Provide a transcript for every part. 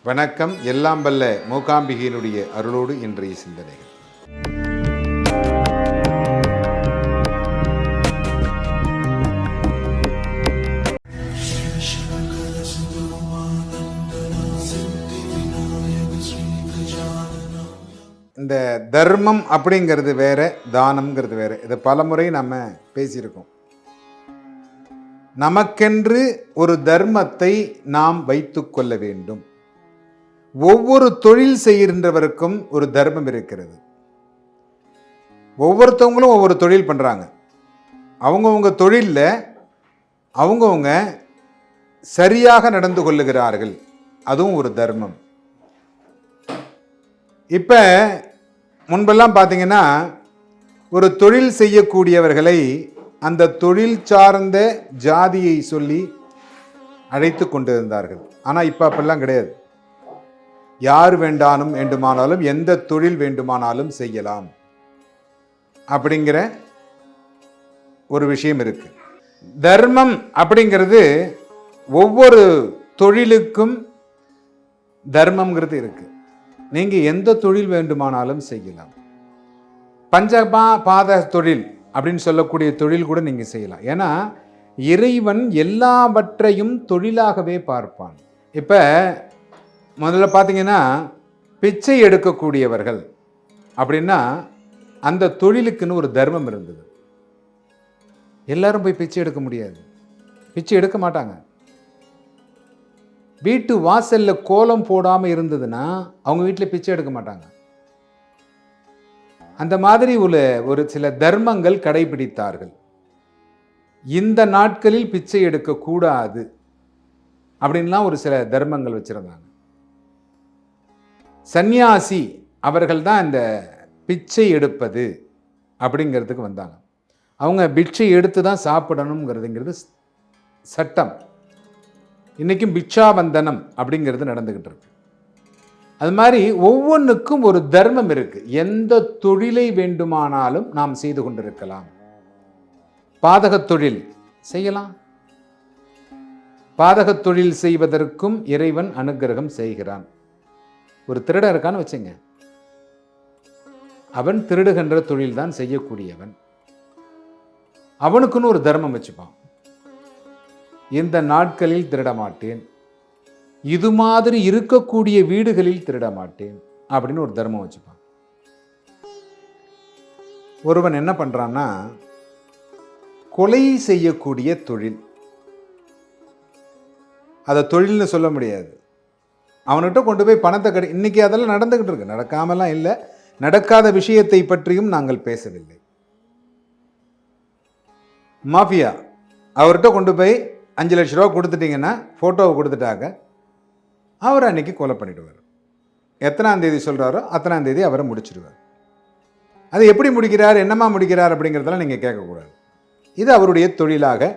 வணக்கம். எல்லாம் வல்ல மூகாம்பிகையினுடைய அருளோடு இன்றைய சிந்தனைகள். இந்த தர்மம் அப்படிங்கிறது வேற, தானம்ங்கிறது வேற. இதை பலமுறை நம்ம பேசியிருக்கோம். நமக்கென்று ஒரு தர்மத்தை நாம் வைத்து கொள்ள வேண்டும். ஒவ்வொரு தொழில் செய்கின்றவருக்கும் ஒரு தர்மம் இருக்கிறது. ஒவ்வொருத்தவங்களும் ஒவ்வொரு தொழில் பண்ணுறாங்க. அவங்கவுங்க தொழிலில் அவங்கவுங்க சரியாக நடந்து கொள்ளுகிறார்கள். அதுவும் ஒரு தர்மம். இப்போ முன்பெல்லாம் பார்த்தீங்கன்னா, ஒரு தொழில் செய்யக்கூடியவர்களை அந்த தொழில் சார்ந்த ஜாதியை சொல்லி அழைத்து கொண்டிருந்தார்கள். ஆனால் இப்போ அப்படிலாம் கிடையாது. யார் வேண்டுமானாலும் எந்த தொழில் வேண்டுமானாலும் செய்யலாம் அப்படிங்கிற ஒரு விஷயம் இருக்கு. தர்மம் அப்படிங்கிறது ஒவ்வொரு தொழிலுக்கும் தர்மம்ங்கிறது இருக்கு. நீங்க எந்த தொழில் வேண்டுமானாலும் செய்யலாம். பாத தொழில் அப்படின்னு சொல்லக்கூடிய தொழில் கூட நீங்க செய்யலாம். ஏன்னா இறைவன் எல்லாவற்றையும் தொழிலாகவே பார்ப்பான். இப்ப முதல்ல பார்த்தீங்கன்னா, பிச்சை எடுக்கக்கூடியவர்கள் அப்படின்னா அந்த தொழிலுக்குன்னு ஒரு தர்மம் இருந்தது. எல்லாரும் போய் பிச்சை எடுக்க முடியாது. பிச்சை எடுக்க மாட்டாங்க. வீட்டு வாசல்ல கோலம் போடாமல் இருந்ததுன்னா அவங்க வீட்டில் பிச்சை எடுக்க மாட்டாங்க. அந்த மாதிரி ஒரு சில தர்மங்கள் கடைபிடித்தார்கள். இந்த நாட்களில் பிச்சை எடுக்க கூடாது அப்படின்லாம் ஒரு சில தர்மங்கள் வச்சிருந்தாங்க. சந்நியாசி அவர்கள் தான் இந்த பிச்சை எடுப்பது அப்படிங்கிறதுக்கு வந்தாங்க. அவங்க பிச்சை எடுத்து தான் சாப்பிடணுங்கிறதுங்கிறது சட்டம். இன்றைக்கும் பிக்ஷாபந்தனம் அப்படிங்கிறது நடந்துக்கிட்டு இருக்கு. அது மாதிரி ஒவ்வொன்றுக்கும் ஒரு தர்மம் இருக்கு. எந்த தொழிலை வேண்டுமானாலும் நாம் செய்து கொண்டிருக்கலாம். பாதகத் தொழில் செய்யலாம். பாதகத் தொழில் செய்வதற்கும் இறைவன் அனுக்கிரகம் செய்கிறான். ஒரு திருடன் இருக்கான்னு வச்சுங்க, அவன் திருடுகின்ற தொழில் தான் செய்யக்கூடியவன். அவனுக்குன்னு ஒரு தர்மம் வச்சுப்பான். இந்த நாட்களில் திருட மாட்டேன், இது மாதிரி இருக்கக்கூடிய வீடுகளில் திருட மாட்டேன் அப்படின்னு ஒரு தர்மம் வச்சுப்பான். ஒருவன் என்ன பண்றான்னா, கொலை செய்யக்கூடிய தொழில், அதை தொழில்னு சொல்ல முடியாது. அவன்கிட்ட கொண்டு போய் பணத்தை இன்னைக்கு அதெல்லாம் நடந்துகிட்டு இருக்கு. நடக்காமலாம் இல்லை. நடக்காத விஷயத்தை பற்றியும் நாங்கள் பேசவில்லை. மாஃபியா, அவர்கிட்ட கொண்டு போய் 5 லட்ச ரூபா கொடுத்துட்டீங்கன்னா, ஃபோட்டோவை கொடுத்துட்டாங்க, அவர் அன்னைக்கு கொலை பண்ணிடுவார். எத்தனாம் தேதி சொல்கிறாரோ அத்தனாம் தேதி அவரை முடிச்சிடுவார். அது எப்படி முடிக்கிறார், என்னமா முடிக்கிறார் அப்படிங்கிறதெல்லாம் நீங்கள் கேட்கக்கூடாது. இது அவருடைய தொழிலாக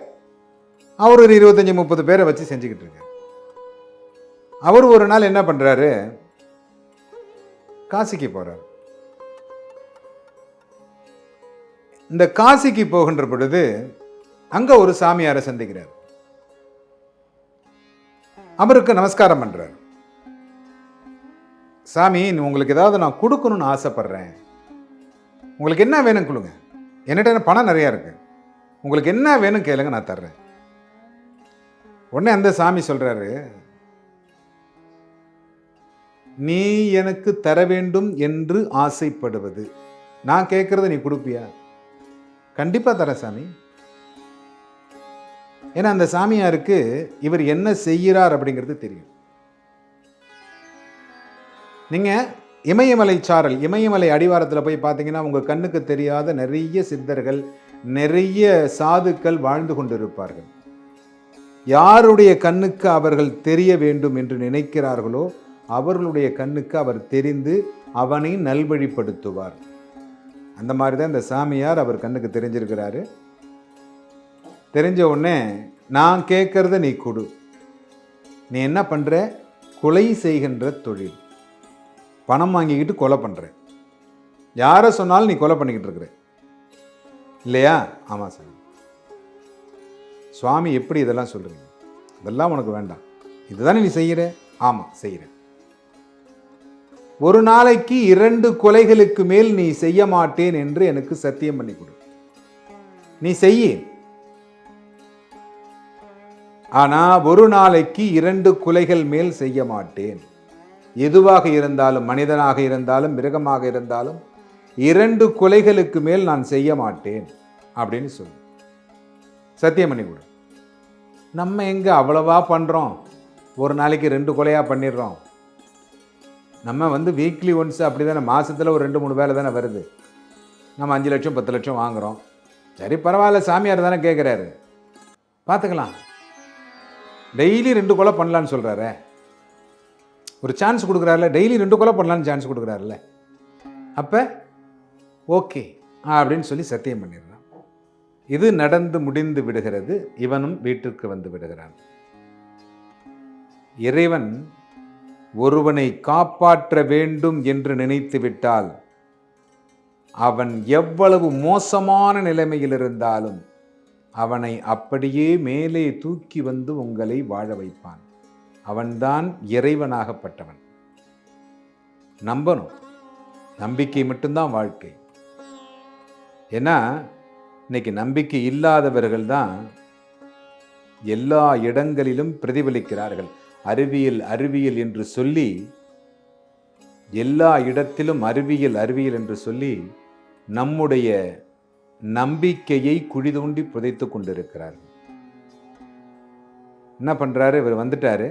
அவர் ஒரு 25-30 பேரை வச்சு செஞ்சுக்கிட்டு இருக்கார். அவர் ஒரு நாள் என்ன பண்ணுறாரு, காசிக்கு போகிறார். இந்த காசிக்கு போகின்ற பொழுது அங்கே ஒரு சாமியாரை சந்திக்கிறார். அவருக்கு நமஸ்காரம் பண்றார். சாமி, உங்களுக்கு ஏதாவது நான் கொடுக்கணும்னு ஆசைப்படுறேன். உங்களுக்கு என்ன வேணும் கொடுங்க. என்னிட்ட பணம் நிறையா இருக்கு. உங்களுக்கு என்ன வேணும் கேளுங்க, நான் தர்றேன். உடனே அந்த சாமி சொல்றாரு, நீ எனக்கு தர வேண்டும் என்று ஆசைப்படுவது, நான் கேட்கறத நீ கொடுப்பியா? கண்டிப்பா தரேன் சாமி. ஏன்னா அந்த சாமியாருக்கு இவர் என்ன செய்கிறார் அப்படிங்கிறது தெரியும். நீங்க இமயமலை சாரல், இமயமலை அடிவாரத்தில் போய் பார்த்தீங்கன்னா உங்க கண்ணுக்கு தெரியாத நிறைய சித்தர்கள், நிறைய சாதுக்கள் வாழ்ந்து கொண்டிருப்பார்கள். யாருடைய கண்ணுக்கு அவர்கள் தெரிய வேண்டும் என்று நினைக்கிறார்களோ அவர்களுடைய கண்ணுக்கு அவர் தெரிந்து அவனை நல்வழிப்படுத்துவார். அந்த மாதிரி தான் இந்த சாமியார் அவர் கண்ணுக்கு தெரிஞ்சிருக்கிறாரு. தெரிஞ்ச உடனே, நான் கேட்கறத நீ கொடு. நீ என்ன பண்ற, கொலை செய்கின்ற தொழில், பணம் வாங்கிக்கிட்டு கொலை பண்ற. யாரை சொன்னாலும் நீ கொலை பண்ணிக்கிட்டு இருக்கிற இல்லையா? ஆமா சார். சுவாமி எப்படி இதெல்லாம் சொல்றீங்க? இதெல்லாம் உனக்கு வேண்டாம், இதுதானே நீ செய்கிற? ஆமாம் செய்கிறேன். ஒரு நாளைக்கு 2 கொலைகளுக்கு மேல் நீ செய்ய மாட்டேன் என்று எனக்கு சத்தியம் பண்ணி கொடு. நீ செய்ய. ஆனா ஒரு நாளைக்கு 2 கொலைகள் மேல் செய்ய மாட்டேன். எதுவாக இருந்தாலும், மனிதனாக இருந்தாலும் மிருகமாக இருந்தாலும் 2 கொலைகளுக்கு மேல் நான் செய்ய மாட்டேன் அப்படின்னு சொல்லு. சத்தியம் பண்ணி கொடு. நம்ம எங்க அவ்வளவா பண்றோம்? ஒரு நாளைக்கு 2 கொலையா பண்ணிடுறோம். நம்ம வீக்லி ஒன்ஸ் அப்படி தானே, மாசத்துல ஒரு 2-3 வேலை தானே வருது. நம்ம 5 லட்சம் 10 லட்சம் வாங்குறோம். சரி பரவாயில்ல, சாமியார் தானே கேட்குறாரு, பார்த்துக்கலாம். டெய்லி 2 கொலை பண்ணலான்னு சொல்கிறாரு, ஒரு சான்ஸ் கொடுக்குறாருல. டெய்லி 2 கொலை பண்ணலான்னு சான்ஸ் கொடுக்குறாருல. அப்போ ஓகே அப்படின்னு சொல்லி சத்தியம் பண்ணிடுறான். இது நடந்து முடிந்து விடுகிறது. இவனும் வீட்டிற்கு வந்து விடுகிறான். இறைவன் ஒருவனை காப்பாற்ற வேண்டும் என்று நினைத்து விட்டால் அவன் எவ்வளவு மோசமான நிலைமையில் இருந்தாலும் அவனை அப்படியே மேலே தூக்கி வந்து உங்களை வாழ வைப்பான். அவன்தான் இறைவனாகப்பட்டவன். நம்பணும். நம்பிக்கை மட்டும்தான் வாழ்க்கை. ஏன்னா இன்னைக்கு நம்பிக்கை இல்லாதவர்கள் தான் எல்லா இடங்களிலும் பிரதிபலிக்கிறார்கள். அறிவியல் அறிவியல் என்று சொல்லி எல்லா இடத்திலும் அறிவியல் அறிவியல் என்று சொல்லி நம்முடைய நம்பிக்கையை குழி தோண்டி புதைத்து கொண்டிருக்கிறார்கள். என்ன பண்றாரு? இவர் வந்துட்டாரு,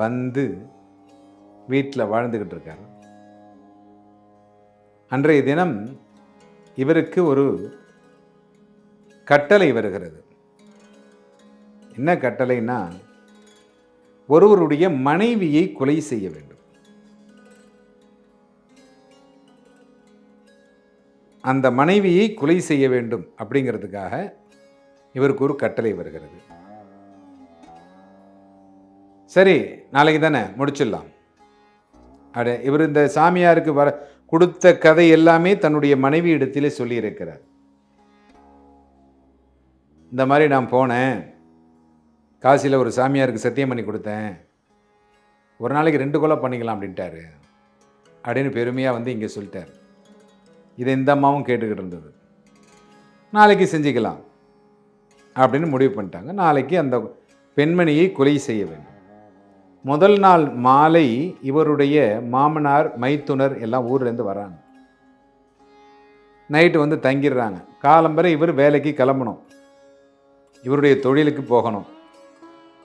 வந்து வீட்டில் வாழ்ந்துகிட்டு இருக்காரு. அன்றைய தினம் இவருக்கு ஒரு கட்டளை வருகிறது. என்ன கட்டளைன்னா, ஒருவருடைய மனைவியை கொலை செய்ய வேண்டும். அந்த மனைவியை கொலை செய்ய வேண்டும் அப்படிங்கிறதுக்காக இவருக்கு ஒரு கட்டளை வருகிறது. சரி, நாளைக்கு தானே முடிச்சிடலாம். இவர் இந்த சாமியாருக்கு கொடுத்த கதை எல்லாமே தன்னுடைய மனைவி இடத்திலே சொல்லி இருக்கிறார். இந்த மாதிரி நான் போனேன், காசியில் ஒரு சாமியாருக்கு சத்தியம் பண்ணி கொடுத்தேன், ஒரு நாளைக்கு 2 கொலை பண்ணிக்கலாம் அப்படின்ட்டாரு அப்படின்னு பெருமையாக இங்கே சொல்லிட்டார். இதை இந்த அம்மாவும் கேட்டுக்கிட்டு இருந்தது. நாளைக்கு செஞ்சுக்கலாம் அப்படின்னு முடிவு பண்ணிட்டாங்க. நாளைக்கு அந்த பெண்மணியை கொலை செய்ய வேண்டும். முதல் நாள் மாலை இவருடைய மாமனார் மைத்துனர் எல்லாம் ஊர்லேருந்து வராங்க. நைட்டு தங்கிடுறாங்க. காலம்பரை இவர் வேலைக்கு கிளம்பணும், இவருடைய தொழிலுக்கு போகணும்.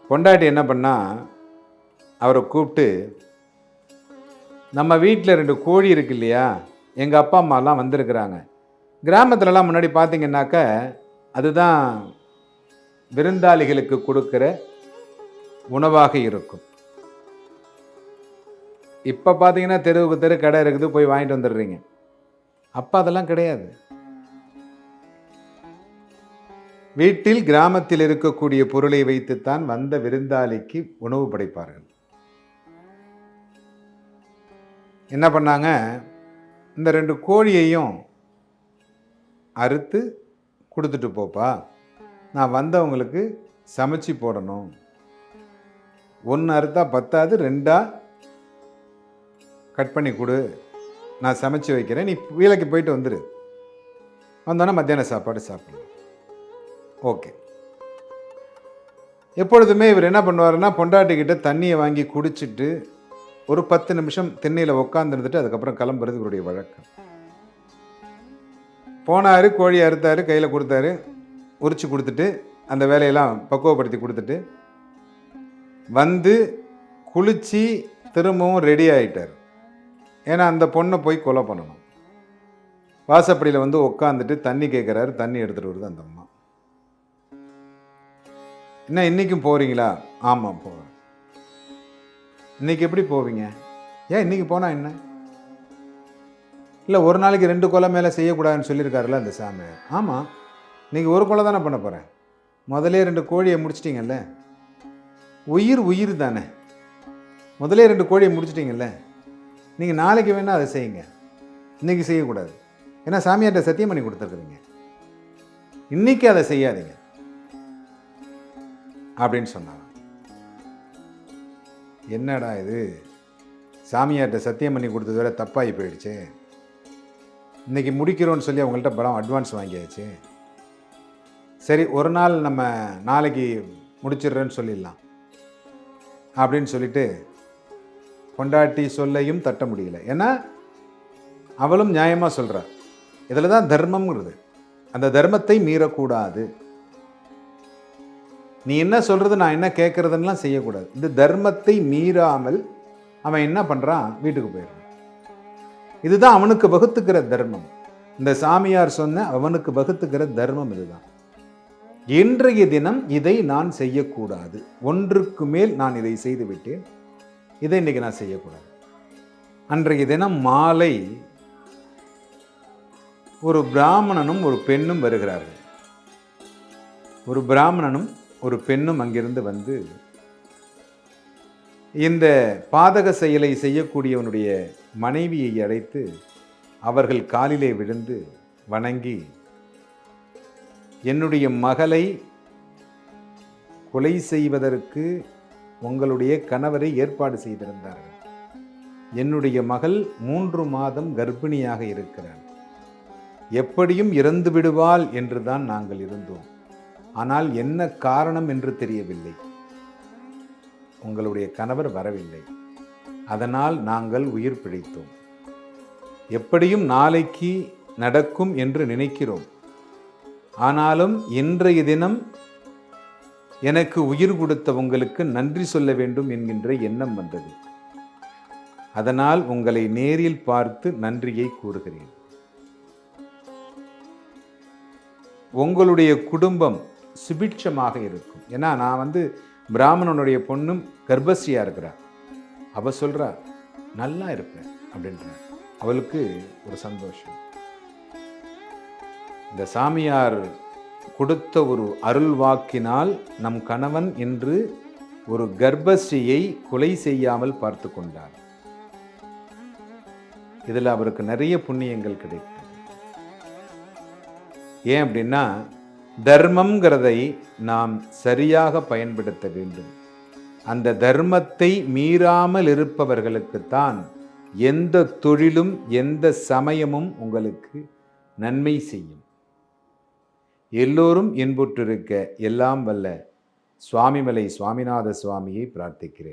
பொண்டாட்டி என்ன பண்ணா, அவரை கூப்பிட்டு, நம்ம வீட்டில் 2 கோழி இருக்கு இல்லையா, எங்கள் அப்பா அம்மாலாம் வந்திருக்கிறாங்க. கிராமத்துலலாம் முன்னாடி பார்த்தீங்கன்னாக்க அதுதான் விருந்தாளிகளுக்கு கொடுக்குற உணவாக இருக்கும். இப்போ பார்த்தீங்கன்னா தெருவுக்கு தெரு கடை இருக்குது, போய் வாங்கிட்டு வந்துடுறீங்க. அப்போ அதெல்லாம் கிடையாது. வீட்டில் கிராமத்தில் இருக்கக்கூடிய பொருளை வைத்துத்தான் வந்த விருந்தாளிக்கு உணவு படைப்பார்கள். என்ன பண்ணாங்க, இந்த 2 கோழியையும் அறுத்து கொடுத்துட்டு போப்பா, நான் வந்தவங்களுக்கு சமைச்சு போடணும். 1 அறுத்தா பத்தாது, 2 கட் பண்ணி கொடு, நான் சமைச்சு வைக்கிறேன், நீ வேலைக்கு போயிட்டு வந்துடு, வந்தோன்னா மத்தியான சாப்பாடு சாப்பிடலாம். ஓகே. எப்பொழுதுமே இவர் என்ன பண்ணுவாருன்னா, பொண்டாட்டிக்கிட்ட தண்ணியை வாங்கி குடிச்சிட்டு ஒரு 10 நிமிஷம் திண்ணையில் உட்காந்துருந்துட்டு அதுக்கப்புறம் கிளம்புறது இவருடைய வழக்கம். போனார், கோழி அறுத்தார், கையில் கொடுத்தாரு, உரிச்சு கொடுத்துட்டு அந்த வேலையெல்லாம் பக்குவப்படுத்தி கொடுத்துட்டு வந்து குளித்து திரும்பவும் ரெடி ஆகிட்டார். ஏன்னா அந்த பொண்ணை போய் கொலை பண்ணணும். வாசப்படியில் உட்காந்துட்டு தண்ணி கேட்குறாரு, தண்ணி எடுத்துகிட்டு வருது அந்த அம்மா. என்ன இன்றைக்கும் போகிறீங்களா? ஆமாம் போகிறேன். இன்றைக்கி எப்படி போவீங்க? ஏன் இன்றைக்கி போனால் என்ன? இல்லை, ஒரு நாளைக்கு 2 கொலை மேலே செய்யக்கூடாதுன்னு சொல்லியிருக்காருல்ல அந்த சாமி. ஆமாம், இன்றைக்கி 1 கொலை தானே பண்ண போகிறேன். முதலே 2 கோழியை முடிச்சிட்டிங்கல்ல, உயிர் தானே, முதலே 2 கோழியை முடிச்சிட்டிங்கல்ல, நீங்கள் நாளைக்கு வேணால் அதை செய்யுங்க, இன்றைக்கி செய்யக்கூடாது. ஏன்னா சாமியார்கிட்ட சத்தியம் பண்ணி கொடுத்துருக்குறீங்க, இன்றைக்கி அதை செய்யாதீங்க அப்படின்னு சொன்னாங்க. என்னடா இது, சாமியார்கிட்ட சத்தியம் பண்ணி கொடுத்தது வேற தப்பாகி போயிடுச்சு. இன்றைக்கி முடிக்கிறோன்னு சொல்லி அவங்கள்ட்ட பணம் அட்வான்ஸ் வாங்கியாச்சு. சரி, ஒரு நாள் நம்ம நாளைக்கு முடிச்சிடுறேன்னு சொல்லிடலாம் அப்படின்னு சொல்லிட்டு பொண்டாட்டி சொல்லையும் தட்ட முடியல. ஏன்னா அவளும் நியாயமாக சொல்கிறா. இதில் தான் தர்மம்ங்கிறது. அந்த தர்மத்தை மீறக்கூடாது. நீ என்ன சொல்கிறது, நான் என்ன கேட்குறதுன்னெலாம் செய்யக்கூடாது. இந்த தர்மத்தை மீறாமல் அவன் என்ன பண்ணுறான், வீட்டுக்கு போயிடுறான். இதுதான் அவனுக்கு வகுத்துக்கிற தர்மம். இந்த சாமியார் சொன்ன அவனுக்கு வகுத்துக்கிற தர்மம் இதுதான். இன்றைய தினம் இதை நான் செய்யக்கூடாது, ஒன்றுக்கு மேல் நான் இதை செய்து விட்டேன், இதை இன்னைக்கு நான் செய்யக்கூடாது. அன்றைய தினம் மாலை ஒரு பிராமணனும் ஒரு பெண்ணும் வருகிறார்கள். ஒரு பிராமணனும் ஒரு பெண்ணும் அங்கிருந்து வந்து இந்த பாதக செயலை செய்யக்கூடியவனுடைய மனைவியை அழைத்து அவர்கள் காலிலே விழுந்து வணங்கி, என்னுடைய மகளை கொலை செய்வதற்கு உங்களுடைய கணவரை ஏற்பாடு செய்திருந்தார்கள். என்னுடைய மகள் 3 மாதம் கர்ப்பிணியாக இருக்கிறாள். எப்படியும் இறந்து விடுவாள் என்றுதான் நாங்கள் இருந்தோம். ஆனால் என்ன காரணம் என்று தெரியவில்லை. உங்களுடைய கணவர் வரவில்லை. அதனால் நாங்கள் உயிர் பிழைத்தோம். எப்படியும் நாளைக்கு நடக்கும் என்று நினைக்கிறோம். ஆனாலும் இன்றைய தினம் எனக்கு உயிர் கொடுத்த உங்களுக்கு நன்றி சொல்ல வேண்டும் என்கின்ற எண்ணம் வந்தது. அதனால் உங்களை நேரில் பார்த்து நன்றியை கூறுகிறேன். உங்களுடைய குடும்பம் சுபிட்சமாக இருக்கும். ஏன்னா நான் பிராமணனுடைய பொண்ணும் கர்ப்பஸ்ரீயா இருக்கிறார். அவ சொல்றா நல்லா இருப்பேன் அப்படின்ற. அவளுக்கு ஒரு சந்தோஷம். இந்த சாமியார் கொடுத்த ஒரு அருள் வாக்கினால் நம் கணவன் என்று ஒரு கர்ப்பஸ்ரீயை கொலை செய்யாமல் பார்த்து கொண்டார். இதில் அவருக்கு நிறைய புண்ணியங்கள் கிடைக்கும். ஏன் அப்படின்னா, தர்மம்ங்கிறதை நாம் சரியாக பயன்படுத்த வேண்டும். அந்த தர்மத்தை மீறாமல் இருப்பவர்களுக்குத்தான் எந்த தொழிலும் எந்த சமயமும் உங்களுக்கு நன்மை செய்யும். எல்லோரும் இன்புற்றிருக்க எல்லாம் வல்ல சுவாமிமலை சுவாமிநாத சுவாமியை பிரார்த்திக்கிறேன்.